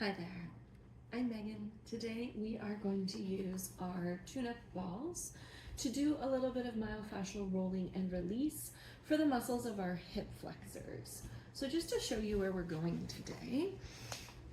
Hi there, I'm Megan. Today we are going to use our tune-up balls to do a little bit of myofascial rolling and release for the muscles of our hip flexors. So just to show you where we're going today,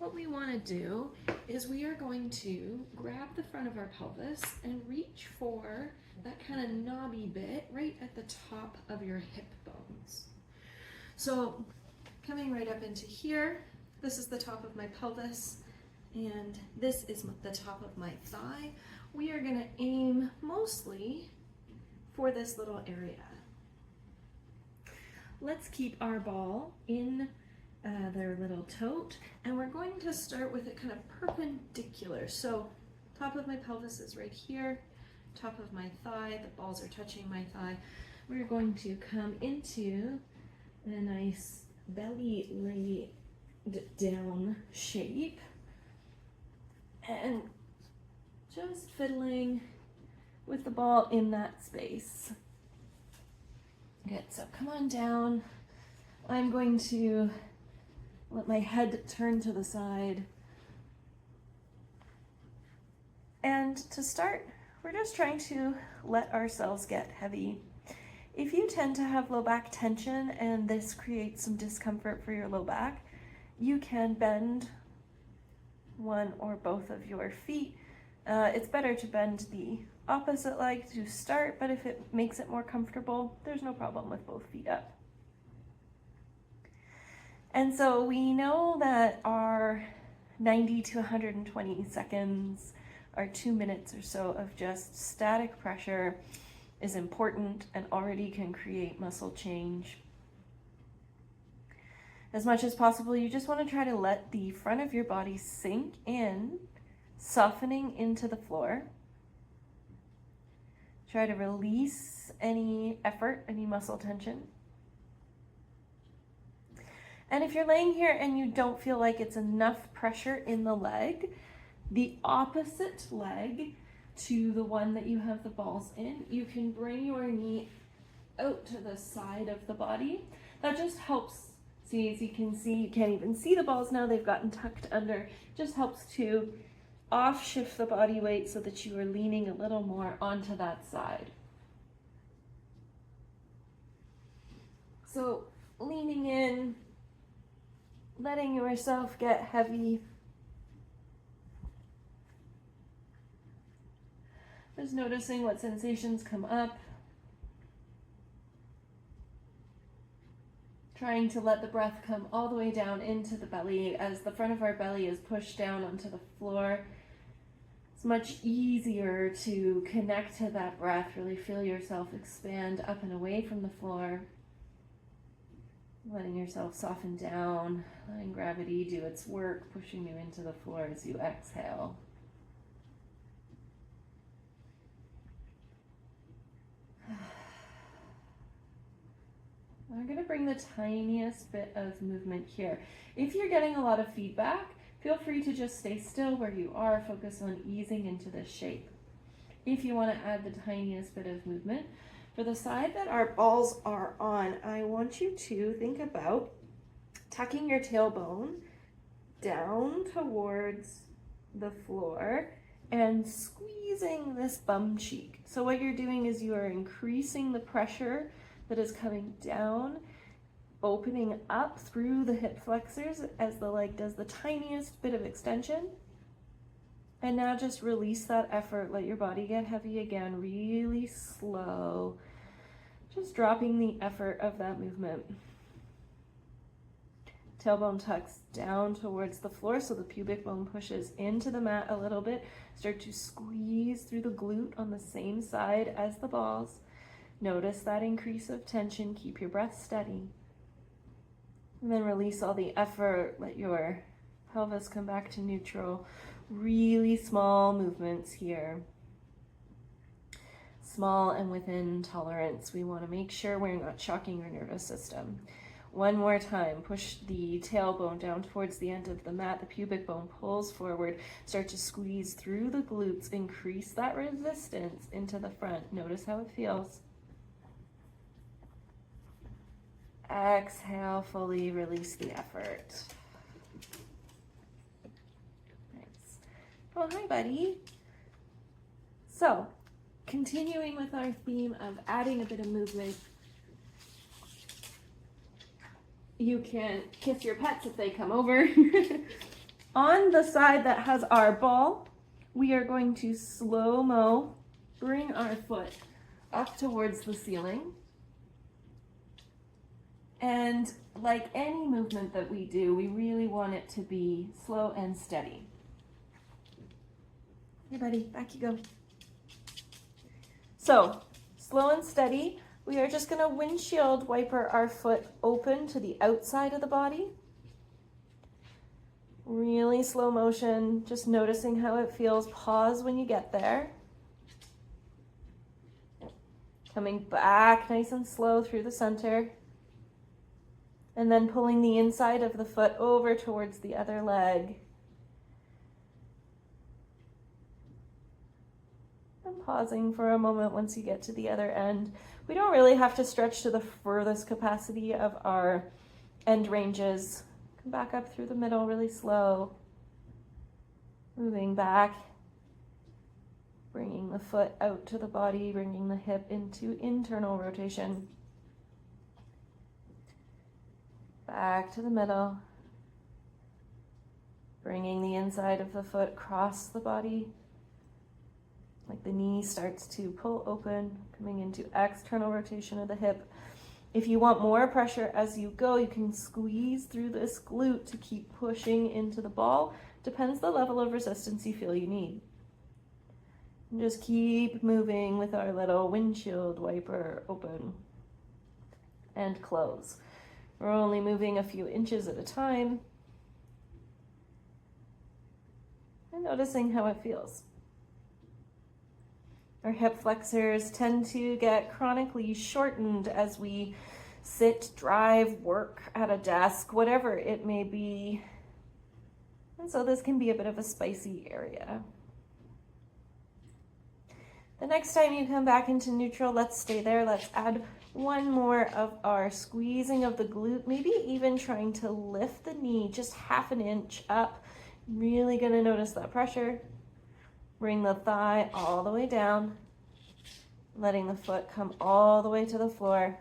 what we want to do is we are going to grab the front of our pelvis and reach for that kind of knobby bit right at the top of your hip bones. So coming right up into here, this is the top of my pelvis, and this is the top of my thigh. We are going to aim mostly for this little area. Let's keep our ball in their little tote, and we're going to start with it kind of perpendicular. So top of my pelvis is right here, top of my thigh, the balls are touching my thigh. We're going to come into a nice belly lay down shape and just fiddling with the ball in that space. Good, so come on down. I'm going to let my head turn to the side. And to start, we're just trying to let ourselves get heavy. If you tend to have low back tension and this creates some discomfort for your low back, you can bend one or both of your feet. It's better to bend the opposite leg to start, but if it makes it more comfortable, there's no problem with both feet up. And so we know that our 90 to 120 seconds, our 2 minutes or so of just static pressure is important and already can create muscle change. As much as possible, you just want to try to let the front of your body sink in, softening into the floor. Try to release any effort, any muscle tension. And if you're laying here and you don't feel like it's enough pressure in the leg, the opposite leg to the one that you have the balls in, you can bring your knee out to the side of the body. That just helps. See, as you can see, you can't even see the balls now, they've gotten tucked under. Just helps to off shift the body weight so that you are leaning a little more onto that side. So leaning in, letting yourself get heavy. Just noticing what sensations come up. Trying to let the breath come all the way down into the belly as the front of our belly is pushed down onto the floor. It's much easier to connect to that breath, really feel yourself expand up and away from the floor. Letting yourself soften down, letting gravity do its work, pushing you into the floor as you exhale. I'm going to bring the tiniest bit of movement here. If you're getting a lot of feedback, feel free to just stay still where you are, focus on easing into this shape. If you want to add the tiniest bit of movement, for the side that our balls are on, I want you to think about tucking your tailbone down towards the floor and squeezing this bum cheek. So what you're doing is you are increasing the pressure that is coming down, opening up through the hip flexors as the leg does the tiniest bit of extension. And now just release that effort, let your body get heavy again, really slow. Just dropping the effort of that movement. Tailbone tucks down towards the floor so the pubic bone pushes into the mat a little bit. Start to squeeze through the glute on the same side as the balls. Notice that increase of tension, keep your breath steady. And then release all the effort, let your pelvis come back to neutral. Really small movements here. Small and within tolerance. We want to make sure we're not shocking your nervous system. One more time, push the tailbone down towards the end of the mat. The pubic bone pulls forward. Start to squeeze through the glutes. Increase that resistance into the front. Notice how it feels. Exhale, fully release the effort. Oh, hi, buddy. So, continuing with our theme of adding a bit of movement, you can kiss your pets if they come over. On the side that has our ball, we are going to slow-mo bring our foot up towards the ceiling. And like any movement that we do, we really want it to be slow and steady. Hey, buddy, back you go. So, slow and steady. We are just going to windshield wiper our foot open to the outside of the body. Really slow motion, just noticing how it feels. Pause when you get there. Coming back nice and slow through the center. And then pulling the inside of the foot over towards the other leg. And pausing for a moment once you get to the other end. We don't really have to stretch to the furthest capacity of our end ranges. Come back up through the middle really slow. Moving back. Bringing the foot out to the body, bringing the hip into internal rotation. Back to the middle. Bringing the inside of the foot across the body. Like the knee starts to pull open, coming into external rotation of the hip. If you want more pressure as you go, you can squeeze through this glute to keep pushing into the ball. Depends the level of resistance you feel you need. And just keep moving with our little windshield wiper open and close. We're only moving a few inches at a time and noticing how it feels. Our hip flexors tend to get chronically shortened as we sit, drive, work at a desk, whatever it may be. And so this can be a bit of a spicy area. The next time you come back into neutral, let's stay there. Let's add one more of our squeezing of the glute, maybe even trying to lift the knee just half an inch up. Really gonna notice that pressure. Bring the thigh all the way down, letting the foot come all the way to the floor.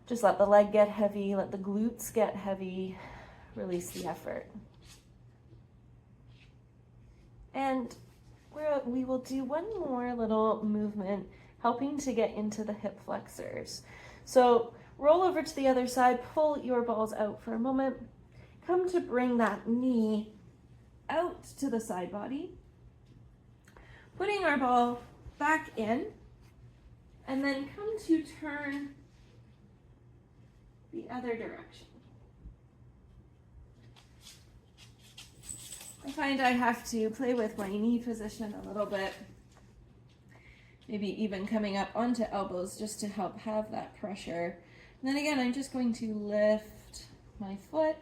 Just let the leg get heavy, let the glutes get heavy, release the effort. And we will do one more little movement, helping to get into the hip flexors. So roll over to the other side, pull your balls out for a moment. Come to bring that knee out to the side body. Putting our ball back in, and then come to turn the other direction. I find I have to play with my knee position a little bit, maybe even coming up onto elbows just to help have that pressure. And then again, I'm just going to lift my foot.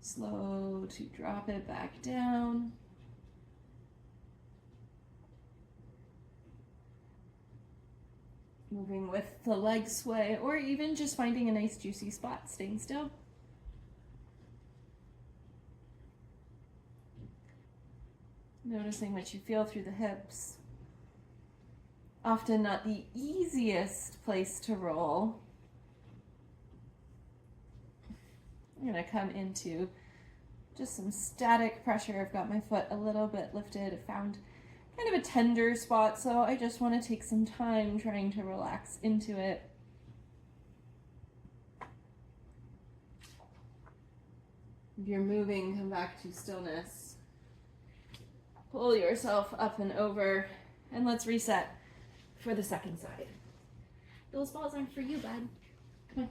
Slow to drop it back down. Moving with the leg sway, or even just finding a nice juicy spot, staying still. Noticing what you feel through the hips. Often not the easiest place to roll. I'm going to come into just some static pressure. I've got my foot a little bit lifted. I found kind of a tender spot, so I just want to take some time trying to relax into it. If you're moving, come back to stillness. Pull yourself up and over, and let's reset for the second side. Those balls aren't for you, bud. Come on.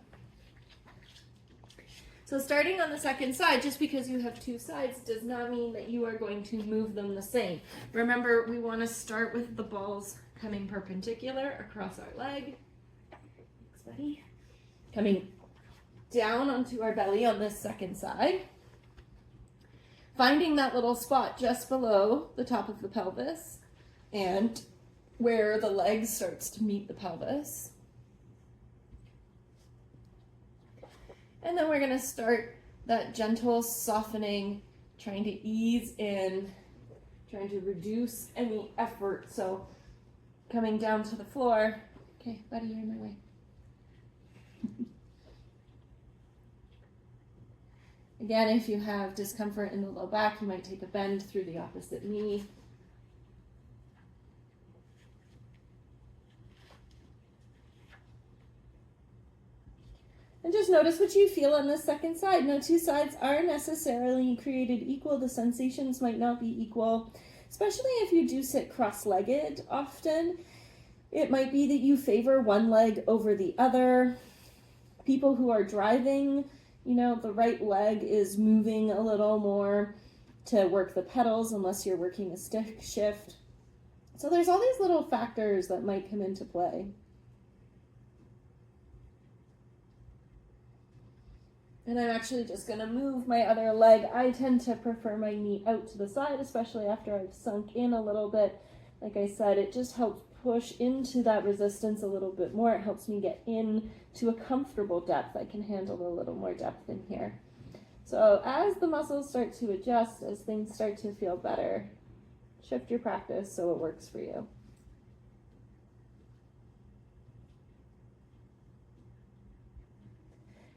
So starting on the second side, just because you have two sides does not mean that you are going to move them the same. Remember, we want to start with the balls coming perpendicular across our leg. Thanks, buddy. Coming down onto our belly on this second side. Finding that little spot just below the top of the pelvis and where the leg starts to meet the pelvis. And then we're going to start that gentle softening, trying to ease in, trying to reduce any effort. So coming down to the floor. Okay, buddy, you're in my way. Again, if you have discomfort in the low back, you might take a bend through the opposite knee. And just notice what you feel on the second side. No two sides are necessarily created equal. The sensations might not be equal, especially if you do sit cross-legged often. It might be that you favor one leg over the other. People who are driving, you know, the right leg is moving a little more to work the pedals unless you're working a stick shift. So there's all these little factors that might come into play. And I'm actually just going to move my other leg. I tend to prefer my knee out to the side, especially after I've sunk in a little bit. Like I said, it just helps push into that resistance a little bit more. It helps me get in to a comfortable depth. I can handle a little more depth in here. So as the muscles start to adjust, as things start to feel better, shift your practice so it works for you.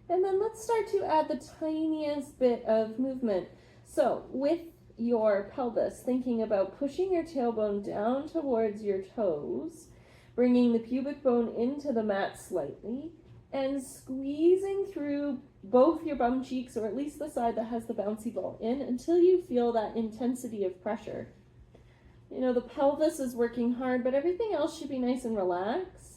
And then let's start to add the tiniest bit of movement. So with your pelvis, thinking about pushing your tailbone down towards your toes, bringing the pubic bone into the mat slightly, and squeezing through both your bum cheeks, or at least the side that has the bouncy ball in, until you feel that intensity of pressure. You know, the pelvis is working hard, but everything else should be nice and relaxed.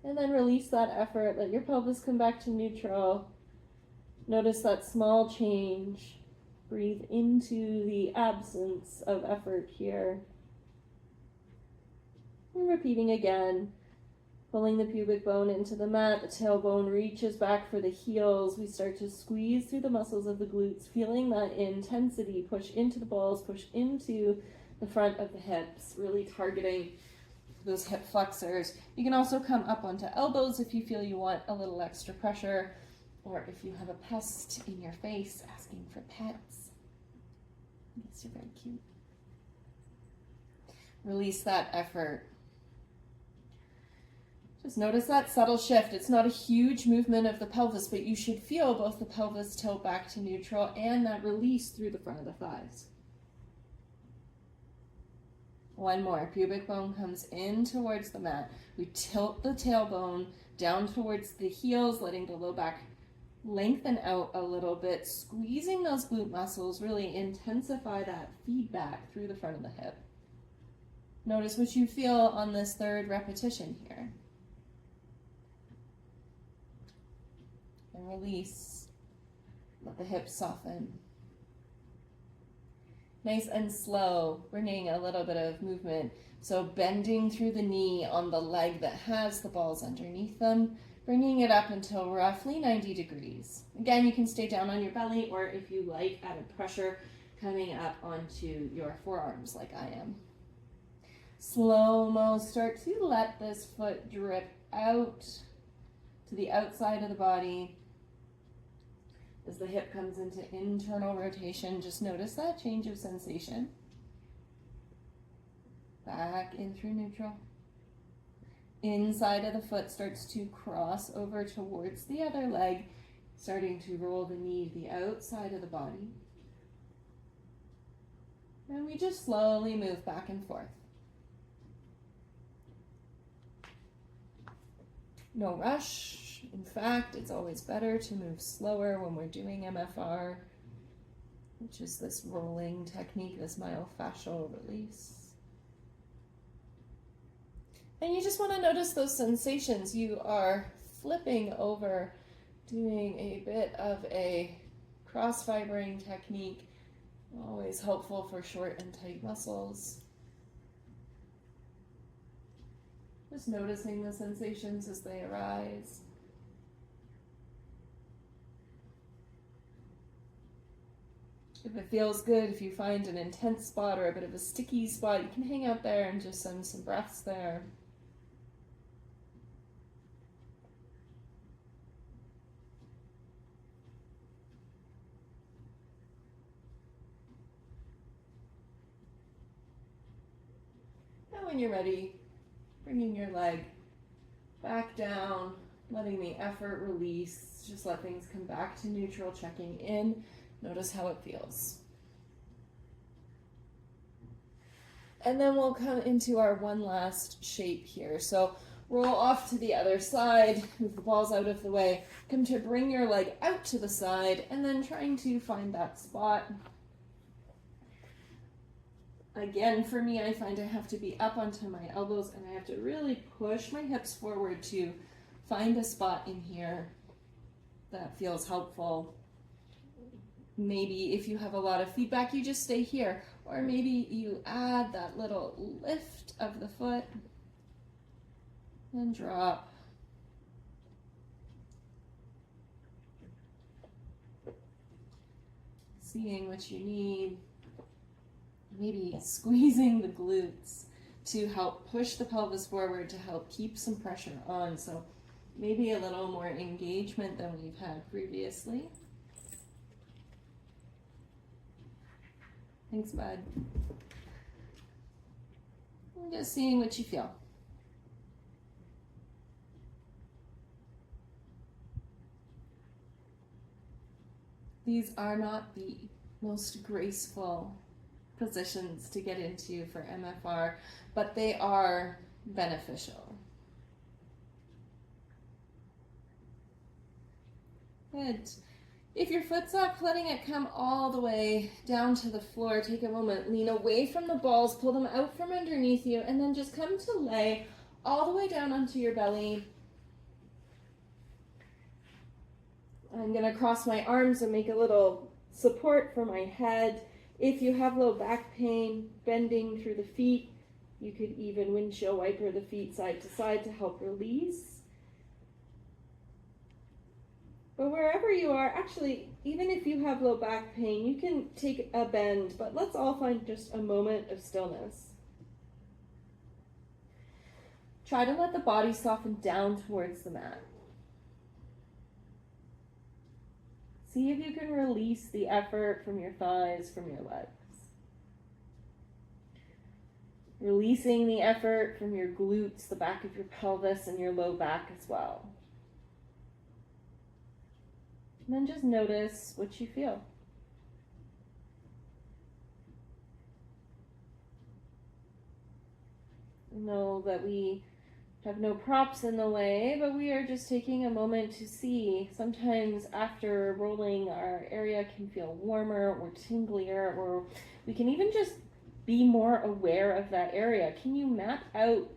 And then release that effort. Let your pelvis come back to neutral. Notice that small change. Breathe into the absence of effort here. And repeating again. Pulling the pubic bone into the mat. The tailbone reaches back for the heels. We start to squeeze through the muscles of the glutes, feeling that intensity. Push into the balls, push into the front of the hips, really targeting those hip flexors. You can also come up onto elbows if you feel you want a little extra pressure, or if you have a pest in your face asking for pets. Yes, you're very cute. Release that effort. Just notice that subtle shift. It's not a huge movement of the pelvis, but you should feel both the pelvis tilt back to neutral and that release through the front of the thighs. One more. Pubic bone comes in towards the mat. We tilt the tailbone down towards the heels, letting the low back lengthen out a little bit, squeezing those glute muscles, really intensify that feedback through the front of the hip. Notice what you feel on this third repetition here. And release. Let the hips soften. Nice and slow, bringing a little bit of movement. So bending through the knee on the leg that has the balls underneath them, bringing it up until roughly 90 degrees. Again, you can stay down on your belly, or if you like, added pressure coming up onto your forearms like I am. Slow-mo, start to let this foot drip out to the outside of the body. As the hip comes into internal rotation, just notice that change of sensation. Back in through neutral. Inside of the foot starts to cross over towards the other leg, starting to roll the knee to the outside of the body. And we just slowly move back and forth. No rush. In fact, it's always better to move slower when we're doing MFR, which is this rolling technique, this myofascial release. And you just want to notice those sensations. You are flipping over, doing a bit of a cross-fibering technique, always helpful for short and tight muscles. Just noticing the sensations as they arise. If it feels good, if you find an intense spot or a bit of a sticky spot, you can hang out there and just send some breaths there. when you're ready, bringing your leg back down, letting the effort release. Just let things come back to neutral, checking in. Notice how it feels. And then we'll come into our one last shape here. So roll off to the other side, move the balls out of the way. Come to bring your leg out to the side and then trying to find that spot. Again, for me, I find I have to be up onto my elbows and I have to really push my hips forward to find a spot in here that feels helpful. Maybe if you have a lot of feedback, you just stay here. Or maybe you add that little lift of the foot and drop. Seeing what you need. Maybe squeezing the glutes to help push the pelvis forward to help keep some pressure on. So maybe a little more engagement than we've had previously. Thanks, bud. And just seeing what you feel. These are not the most graceful positions to get into for MFR, but they are beneficial. Good. If your foot's up, letting it come all the way down to the floor, take a moment, lean away from the balls, pull them out from underneath you, and then just come to lay all the way down onto your belly. I'm going to cross my arms and make a little support for my head. If you have low back pain, bending through the feet, you could even windshield wiper the feet side to side to help release. But wherever you are, actually, even if you have low back pain, you can take a bend, but let's all find just a moment of stillness. Try to let the body soften down towards the mat. See if you can release the effort from your thighs, from your legs. Releasing the effort from your glutes, the back of your pelvis, and your low back as well. And then just notice what you feel. Know that we have no props in the way, but we are just taking a moment to see. Sometimes after rolling, our area can feel warmer or tinglier, or we can even just be more aware of that area. Can you map out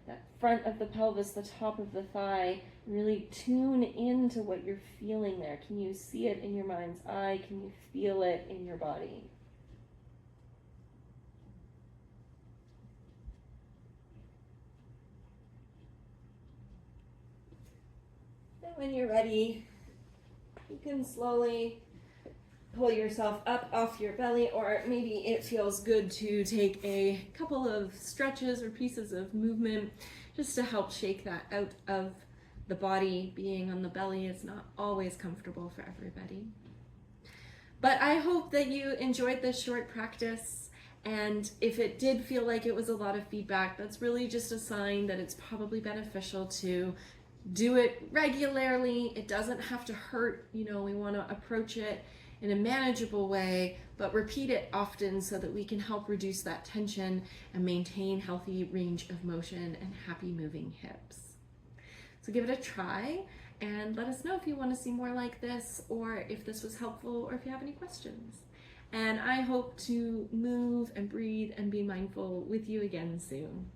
that front of the pelvis, the top of the thigh, and really tune into what you're feeling there? Can you see it in your mind's eye? Can you feel it in your body? When you're ready, you can slowly pull yourself up off your belly, or maybe it feels good to take a couple of stretches or pieces of movement just to help shake that out of the body. Being on the belly is not always comfortable for everybody. But I hope that you enjoyed this short practice, and if it did feel like it was a lot of feedback, that's really just a sign that it's probably beneficial to do it regularly. It doesn't have to hurt. We want to approach it in a manageable way, but repeat it often so that we can help reduce that tension and maintain healthy range of motion and happy moving hips. So give it a try and let us know if you want to see more like this, or if this was helpful, or if you have any questions. And I hope to move and breathe and be mindful with you again soon.